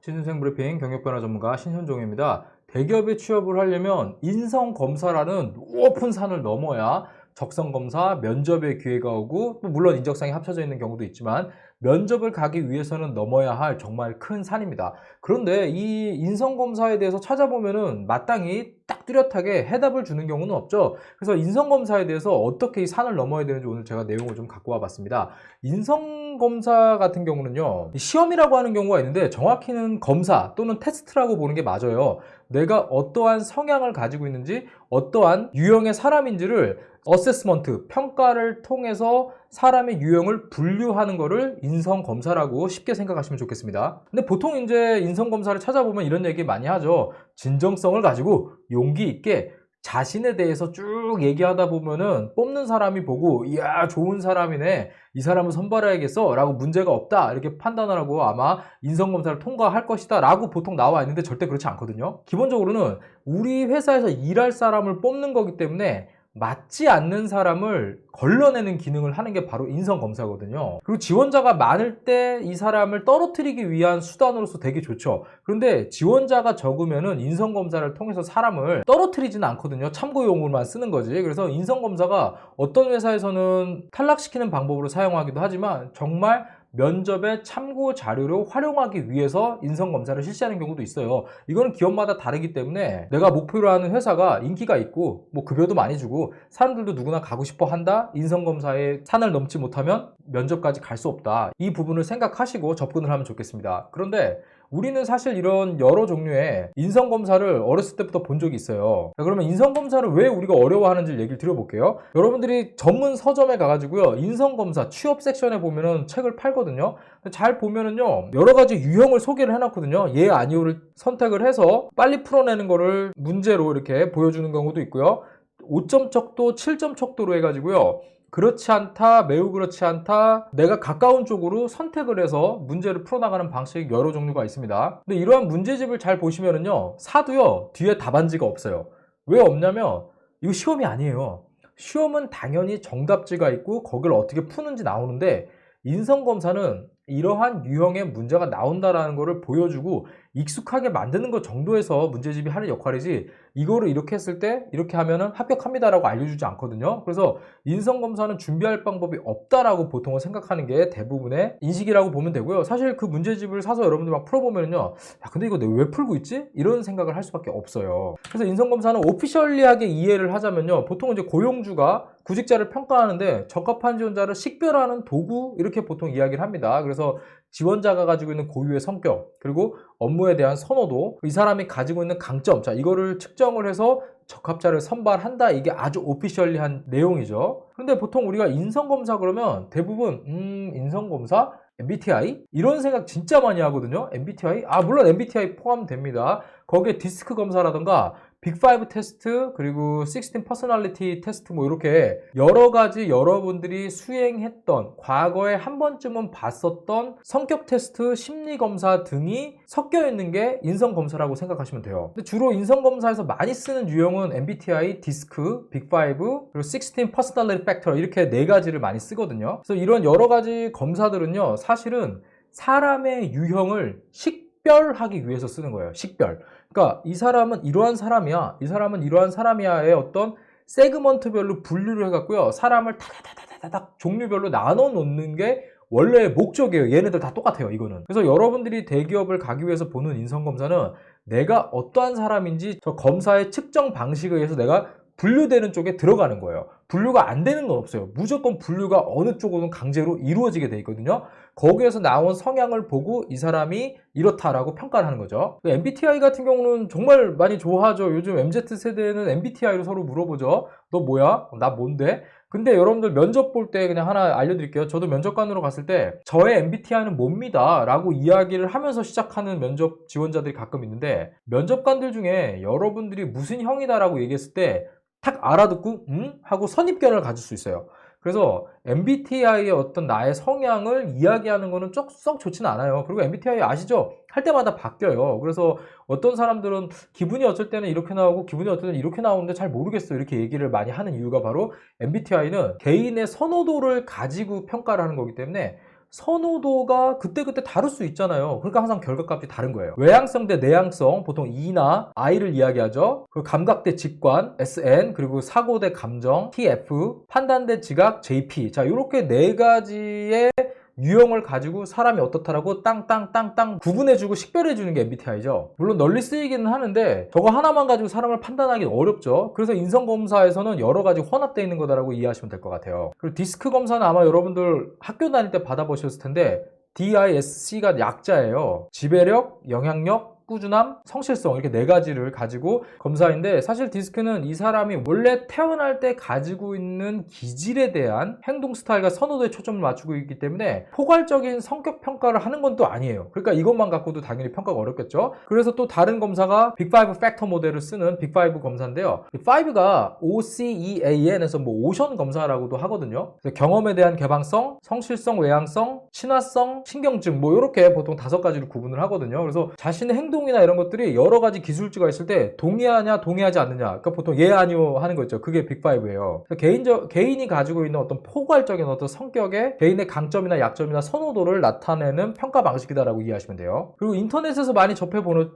신인생 브리핑 경력변화 전문가 신현종입니다. 대기업에 취업을 하려면 인성검사라는 높은 산을 넘어야 적성검사, 면접의 기회가 오고, 물론 인적사항이 합쳐져 있는 경우도 있지만 면접을 가기 위해서는 넘어야 할 정말 큰 산입니다. 그런데 이 인성검사에 대해서 찾아보면은 마땅히 딱 뚜렷하게 해답을 주는 경우는 없죠. 그래서 인성검사에 대해서 어떻게 이 산을 넘어야 되는지 오늘 제가 내용을 좀 갖고 와봤습니다. 인성검사 같은 경우는요, 시험이라고 하는 경우가 있는데 정확히는 검사 또는 테스트라고 보는 게 맞아요. 내가 어떠한 성향을 가지고 있는지, 어떠한 유형의 사람인지를 어세스먼트, 평가를 통해서 사람의 유형을 분류하는 거를 인성검사라고 쉽게 생각하시면 좋겠습니다. 근데 보통 이제 인성검사를 찾아보면 이런 얘기 많이 하죠. 진정성을 가지고 용기 있게 자신에 대해서 쭉 얘기하다 보면은 뽑는 사람이 보고, 이야, 좋은 사람이네, 이 사람을 선발해야겠어 라고, 문제가 없다 이렇게 판단을 하고 아마 인성검사를 통과할 것이다 라고 보통 나와 있는데 절대 그렇지 않거든요. 기본적으로는 우리 회사에서 일할 사람을 뽑는 거기 때문에 맞지 않는 사람을 걸러내는 기능을 하는 게 바로 인성검사거든요. 그리고 지원자가 많을 때 이 사람을 떨어뜨리기 위한 수단으로서 되게 좋죠. 그런데 지원자가 적으면은 인성검사를 통해서 사람을 떨어뜨리지는 않거든요. 참고용으로만 쓰는 거지. 그래서 인성검사가 어떤 회사에서는 탈락시키는 방법으로 사용하기도 하지만 정말 면접의 참고 자료로 활용하기 위해서 인성검사를 실시하는 경우도 있어요. 이거는 기업마다 다르기 때문에 내가 목표로 하는 회사가 인기가 있고 뭐 급여도 많이 주고 사람들도 누구나 가고 싶어 한다, 인성검사에 산을 넘지 못하면 면접까지 갈 수 없다, 이 부분을 생각하시고 접근을 하면 좋겠습니다. 그런데 우리는 사실 이런 여러 종류의 인성검사를 어렸을 때부터 본 적이 있어요. 자, 그러면 인성검사를 왜 우리가 어려워하는지 얘기를 드려볼게요. 여러분들이 전문 서점에 가가지고요, 인성검사 취업 섹션에 보면은 책을 팔거든요. 잘 보면은요, 여러 가지 유형을 소개를 해놨거든요. 예, 아니오를 선택을 해서 빨리 풀어내는 거를 문제로 이렇게 보여주는 경우도 있고요. 5점 척도, 7점 척도로 해가지고요, 그렇지 않다, 매우 그렇지 않다, 내가 가까운 쪽으로 선택을 해서 문제를 풀어나가는 방식이 여러 종류가 있습니다. 근데 이러한 문제집을 잘 보시면은요, 사도요, 뒤에 답안지가 없어요. 왜 없냐면 이거 시험이 아니에요. 시험은 당연히 정답지가 있고 거기를 어떻게 푸는지 나오는데, 인성검사는 이러한 유형의 문제가 나온다라는 것을 보여주고 익숙하게 만드는 것 정도에서 문제집이 하는 역할이지, 이거를 이렇게 했을 때 이렇게 하면은 합격합니다라고 알려주지 않거든요. 그래서 인성검사는 준비할 방법이 없다라고 보통은 생각하는 게 대부분의 인식이라고 보면 되고요. 사실 그 문제집을 사서 여러분들 막 풀어보면요, 야, 근데 이거 내가 왜 풀고 있지? 이런 생각을 할 수밖에 없어요. 그래서 인성검사는 오피셜리하게 이해를 하자면요, 보통 이제 고용주가 구직자를 평가하는데 적합한 지원자를 식별하는 도구, 이렇게 보통 이야기를 합니다. 그래서 지원자가 가지고 있는 고유의 성격, 그리고 업무에 대한 선호도, 이 사람이 가지고 있는 강점, 자, 이거를 측정을 해서 적합자를 선발한다, 이게 아주 오피셜리한 내용이죠. 그런데 보통 우리가 인성검사 그러면 대부분 인성검사? MBTI? 이런 생각 진짜 많이 하거든요. MBTI? 물론 MBTI 포함됩니다. 거기에 디스크 검사라던가 빅5 테스트, 그리고 16 퍼스널리티 테스트, 뭐 이렇게 여러 가지 여러분들이 수행했던, 과거에 한 번쯤은 봤었던 성격 테스트, 심리 검사 등이 섞여 있는 게 인성 검사라고 생각하시면 돼요. 근데 주로 인성 검사에서 많이 쓰는 유형은 MBTI, 디스크, 빅5, 그리고 16 퍼스널리티 팩터, 이렇게 네 가지를 많이 쓰거든요. 그래서 이런 여러 가지 검사들은요, 사실은 사람의 유형을 식별하기 위해서 쓰는 거예요. 식별. 그러니까 이 사람은 이러한 사람이야, 이 사람은 이러한 사람이야의 어떤 세그먼트별로 분류를 해갖고요, 사람을 다다다다닥 종류별로 나눠 놓는 게 원래 목적이에요. 얘네들 다 똑같아요, 이거는. 그래서 여러분들이 대기업을 가기 위해서 보는 인성검사는 내가 어떠한 사람인지 저 검사의 측정 방식에 의해서 내가 분류되는 쪽에 들어가는 거예요. 분류가 안 되는 건 없어요. 무조건 분류가 어느 쪽으로는 강제로 이루어지게 돼 있거든요. 거기에서 나온 성향을 보고 이 사람이 이렇다라고 평가를 하는 거죠. MBTI 같은 경우는 정말 많이 좋아하죠. 요즘 MZ세대는 MBTI로 서로 물어보죠. 너 뭐야? 나 뭔데? 근데 여러분들 면접 볼 때 그냥 하나 알려드릴게요. 저도 면접관으로 갔을 때 저의 MBTI는 뭡니다 라고 이야기를 하면서 시작하는 면접 지원자들이 가끔 있는데, 면접관들 중에 여러분들이 무슨 형이다 라고 얘기했을 때 탁 알아듣고 하고 선입견을 가질 수 있어요. 그래서 MBTI의 어떤 나의 성향을 이야기하는 거는 썩 좋지는 않아요. 그리고 MBTI 아시죠? 할 때마다 바뀌어요. 그래서 어떤 사람들은 기분이 어쩔 때는 이렇게 나오고 기분이 어떨 때는 이렇게 나오는데 잘 모르겠어요. 이렇게 얘기를 많이 하는 이유가 바로 MBTI는 개인의 선호도를 가지고 평가를 하는 거기 때문에 선호도가 그때그때 다를 수 있잖아요. 그러니까 항상 결과값이 다른 거예요. 외향성 대 내향성, 보통 E나 I를 이야기하죠. 그리고 감각 대 직관, SN, 그리고 사고 대 감정, TF, 판단 대 지각, JP. 자, 이렇게 네 가지의 유형을 가지고 사람이 어떻다라고 땅땅땅땅 구분해주고 식별해주는 게 MBTI죠. 물론 널리 쓰이기는 하는데 저거 하나만 가지고 사람을 판단하기 어렵죠. 그래서 인성검사에서는 여러 가지 혼합되어 있는 거다라고 이해하시면 될 것 같아요. 그리고 디스크 검사는 아마 여러분들 학교 다닐 때 받아보셨을 텐데 DISC가 약자예요. 지배력, 영향력, 꾸준함, 성실성 이렇게 네 가지를 가지고 검사인데 사실 디스크는 이 사람이 원래 태어날 때 가지고 있는 기질에 대한 행동 스타일과 선호도에 초점을 맞추고 있기 때문에 포괄적인 성격 평가를 하는 건 또 아니에요. 그러니까 이것만 갖고도 당연히 평가가 어렵겠죠. 그래서 또 다른 검사가 빅5 팩터 모델을 쓰는 빅5 검사인데요. 이 5가 OCEAN에서 뭐 오션 검사라고도 하거든요. 경험에 대한 개방성, 성실성, 외향성, 친화성, 신경증 뭐 이렇게 보통 5가지로 구분을 하거든요. 그래서 자신의 행동이나 이런 것들이 여러 가지 기술주가 있을 때 동의하냐 동의하지 않느냐, 그러니까 보통 예 아니요 하는 거 있죠. 그게 빅5예요. 개인이 가지고 있는 어떤 포괄적인 어떤 성격의 개인의 강점이나 약점이나 선호도를 나타내는 평가 방식이다라고 이해하시면 돼요. 그리고 인터넷에서 많이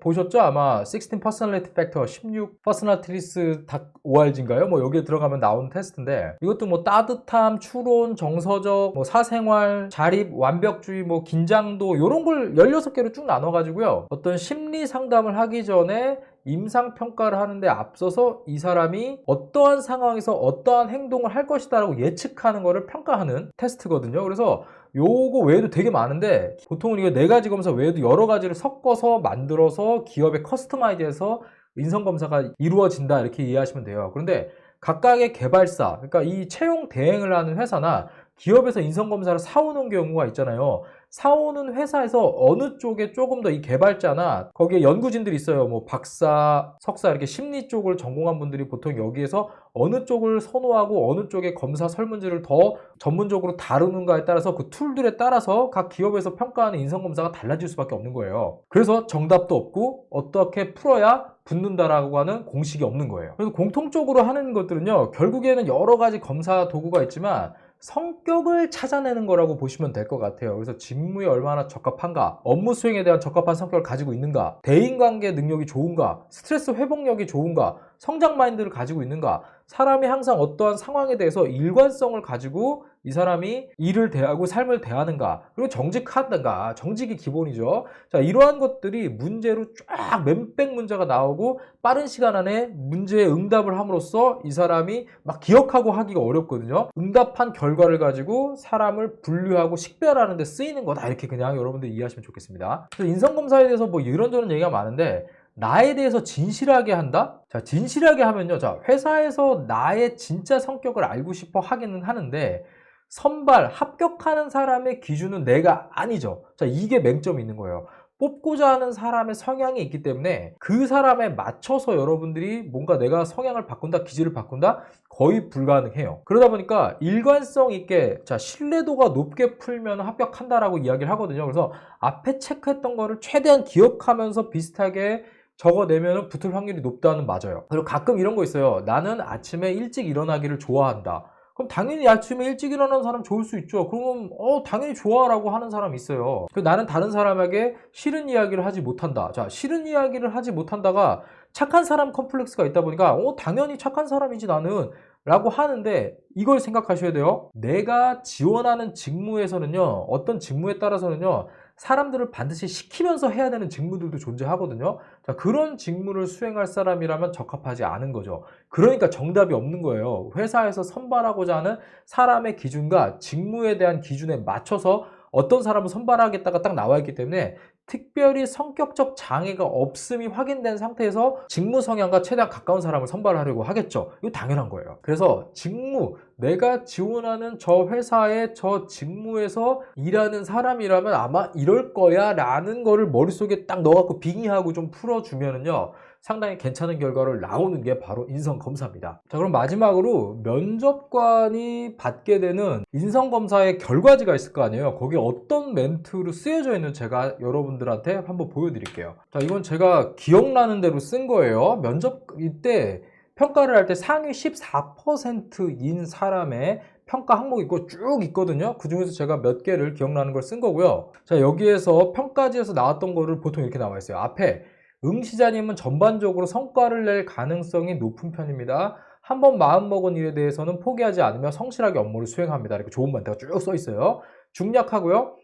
보셨죠? 아마 16 Personality Factor, 16 Personalities ORG인가요? 뭐 여기에 들어가면 나오는 테스트인데 이것도 뭐 따뜻함, 추론, 정서적, 뭐 사생활, 자립, 완벽주의, 뭐 긴장도 이런 걸 16개로 쭉 나눠가지고요. 어떤 심리 상담을 하기 전에 임상평가를 하는데 앞서서 이 사람이 어떠한 상황에서 어떠한 행동을 할 것이다 라고 예측하는 거를 평가하는 테스트거든요. 그래서 요거 외에도 되게 많은데 보통은 이거 4가지 검사 외에도 여러 가지를 섞어서 만들어서 기업에 커스터마이즈해서 인성검사가 이루어진다 이렇게 이해하시면 돼요. 그런데 각각의 개발사, 그러니까 이 채용 대행을 하는 회사나 기업에서 인성검사를 사오는 경우가 있잖아요. 사오는 회사에서 어느 쪽에 조금 더 이 개발자나 거기에 연구진들이 있어요. 뭐 박사, 석사 이렇게 심리 쪽을 전공한 분들이 보통 여기에서 어느 쪽을 선호하고 어느 쪽의 검사 설문지를 더 전문적으로 다루는가에 따라서 그 툴들에 따라서 각 기업에서 평가하는 인성검사가 달라질 수밖에 없는 거예요. 그래서 정답도 없고 어떻게 풀어야 붙는다라고 하는 공식이 없는 거예요. 그래서 공통적으로 하는 것들은요, 결국에는 여러 가지 검사 도구가 있지만 성격을 찾아내는 거라고 보시면 될 것 같아요. 그래서 직무에 얼마나 적합한가, 업무 수행에 대한 적합한 성격을 가지고 있는가, 대인관계 능력이 좋은가, 스트레스 회복력이 좋은가, 성장 마인드를 가지고 있는가, 사람이 항상 어떠한 상황에 대해서 일관성을 가지고 이 사람이 일을 대하고 삶을 대하는가, 그리고 정직하든가, 정직이 기본이죠. 자, 이러한 것들이 문제로 쫙 몇백 문제가 나오고 빠른 시간 안에 문제에 응답을 함으로써 이 사람이 막 기억하고 하기가 어렵거든요. 응답한 결과를 가지고 사람을 분류하고 식별하는 데 쓰이는 거다, 이렇게 그냥 여러분들 이해하시면 좋겠습니다. 그래서 인성검사에 대해서 뭐 이런저런 얘기가 많은데 나에 대해서 진실하게 한다? 자, 진실하게 하면요. 자, 회사에서 나의 진짜 성격을 알고 싶어 하기는 하는데 선발, 합격하는 사람의 기준은 내가 아니죠. 자, 이게 맹점이 있는 거예요. 뽑고자 하는 사람의 성향이 있기 때문에 그 사람에 맞춰서 여러분들이 뭔가 내가 성향을 바꾼다, 기질을 바꾼다? 거의 불가능해요. 그러다 보니까 일관성 있게, 자, 신뢰도가 높게 풀면 합격한다라고 이야기를 하거든요. 그래서 앞에 체크했던 거를 최대한 기억하면서 비슷하게 적어내면 붙을 확률이 높다는 맞아요. 그리고 가끔 이런 거 있어요. 나는 아침에 일찍 일어나기를 좋아한다. 그럼 당연히 아침에 일찍 일어나는 사람 좋을 수 있죠. 그러면 당연히 좋아라고 하는 사람이 있어요. 나는 다른 사람에게 싫은 이야기를 하지 못한다. 자, 싫은 이야기를 하지 못한다가 착한 사람 컴플렉스가 있다 보니까 당연히 착한 사람이지 나는 라고 하는데 이걸 생각하셔야 돼요. 내가 지원하는 직무에서는요, 어떤 직무에 따라서는요, 사람들을 반드시 시키면서 해야 되는 직무들도 존재하거든요. 자, 그런 직무를 수행할 사람이라면 적합하지 않은 거죠. 그러니까 정답이 없는 거예요. 회사에서 선발하고자 하는 사람의 기준과 직무에 대한 기준에 맞춰서 어떤 사람을 선발하겠다가 딱 나와 있기 때문에 특별히 성격적 장애가 없음이 확인된 상태에서 직무 성향과 최대한 가까운 사람을 선발하려고 하겠죠. 이거 당연한 거예요. 그래서 직무, 내가 지원하는 저 회사의 저 직무에서 일하는 사람이라면 아마 이럴 거야 라는 거를 머릿속에 딱 넣어갖고 빙의하고 좀 풀어주면은요, 상당히 괜찮은 결과를 나오는 게 바로 인성검사입니다. 자, 그럼 마지막으로 면접관이 받게 되는 인성검사의 결과지가 있을 거 아니에요. 거기에 어떤 멘트로 쓰여져 있는 제가 여러분들한테 한번 보여드릴게요. 자, 이건 제가 기억나는 대로 쓴 거예요. 면접 이때 평가를 할 때 상위 14%인 사람의 평가 항목이 있고 쭉 있거든요. 그 중에서 제가 몇 개를 기억나는 걸 쓴 거고요. 자, 여기에서 평가지에서 나왔던 거를 보통 이렇게 나와 있어요. 앞에 응시자님은 전반적으로 성과를 낼 가능성이 높은 편입니다. 한번 마음먹은 일에 대해서는 포기하지 않으며 성실하게 업무를 수행합니다. 이렇게 좋은 멘트가 쭉 써 있어요. 중략하고요.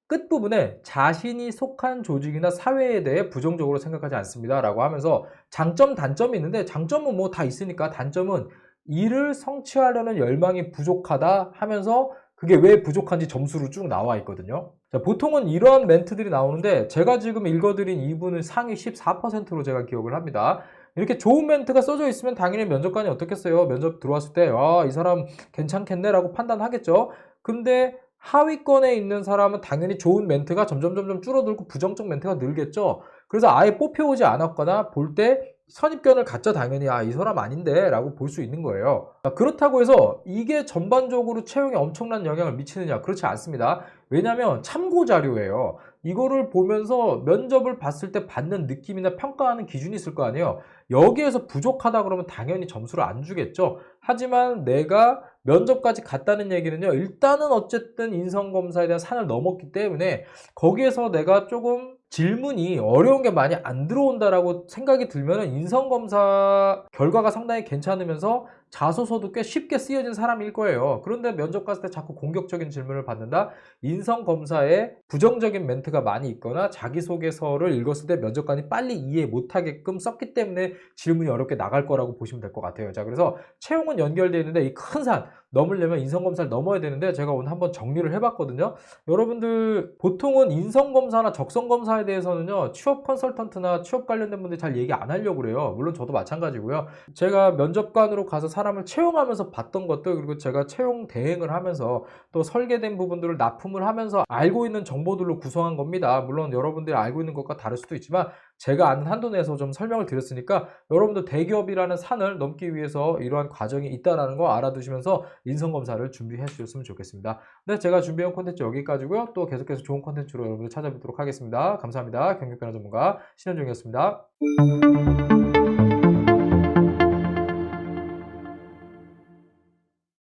끝부분에 자신이 속한 조직이나 사회에 대해 부정적으로 생각하지 않습니다 라고 하면서 장점, 단점이 있는데, 장점은 뭐 다 있으니까 단점은 일을 성취하려는 열망이 부족하다 하면서 그게 왜 부족한지 점수로 쭉 나와 있거든요. 자, 보통은 이러한 멘트들이 나오는데 제가 지금 읽어드린 이분은 상위 14%로 제가 기억을 합니다. 이렇게 좋은 멘트가 써져 있으면 당연히 면접관이 어떻겠어요? 면접 들어왔을 때 이 사람 괜찮겠네 라고 판단하겠죠. 근데 하위권에 있는 사람은 당연히 좋은 멘트가 점점 줄어들고 부정적 멘트가 늘겠죠. 그래서 아예 뽑혀오지 않았거나 볼 때 선입견을 갖죠. 당연히 이 사람 아닌데 라고 볼 수 있는 거예요. 그렇다고 해서 이게 전반적으로 채용에 엄청난 영향을 미치느냐? 그렇지 않습니다. 왜냐하면 참고 자료예요. 이거를 보면서 면접을 봤을 때 받는 느낌이나 평가하는 기준이 있을 거 아니에요. 여기에서 부족하다 그러면 당연히 점수를 안 주겠죠. 하지만 내가 면접까지 갔다는 얘기는요, 일단은 어쨌든 인성검사에 대한 산을 넘었기 때문에 거기에서 내가 조금 질문이 어려운 게 많이 안 들어온다라고 생각이 들면 인성검사 결과가 상당히 괜찮으면서 자소서도 꽤 쉽게 쓰여진 사람일 거예요. 그런데 면접 갔을 때 자꾸 공격적인 질문을 받는다? 인성검사에 부정적인 멘트가 많이 있거나 자기소개서를 읽었을 때 면접관이 빨리 이해 못하게끔 썼기 때문에 질문이 어렵게 나갈 거라고 보시면 될 것 같아요. 자, 그래서 채용은 연결되어 있는데 이 큰 산 넘으려면 인성검사를 넘어야 되는데 제가 오늘 한번 정리를 해봤거든요. 여러분들 보통은 인성검사나 적성검사에 대해서는요, 취업 컨설턴트나 취업 관련된 분들이 잘 얘기 안 하려고 그래요. 물론 저도 마찬가지고요. 제가 면접관으로 가서 사람을 채용하면서 봤던 것들, 그리고 제가 채용 대행을 하면서 또 설계된 부분들을 납품을 하면서 알고 있는 정보들로 구성한 겁니다. 물론 여러분들이 알고 있는 것과 다를 수도 있지만 제가 아는 한도 내에서 좀 설명을 드렸으니까 여러분들 대기업이라는 산을 넘기 위해서 이러한 과정이 있다는 거 알아두시면서 인성검사를 준비해 주셨으면 좋겠습니다. 네, 제가 준비한 콘텐츠 여기까지고요. 또 계속해서 좋은 콘텐츠로 여러분들 찾아뵙도록 하겠습니다. 감사합니다. 경력변화 전문가 신현종이었습니다.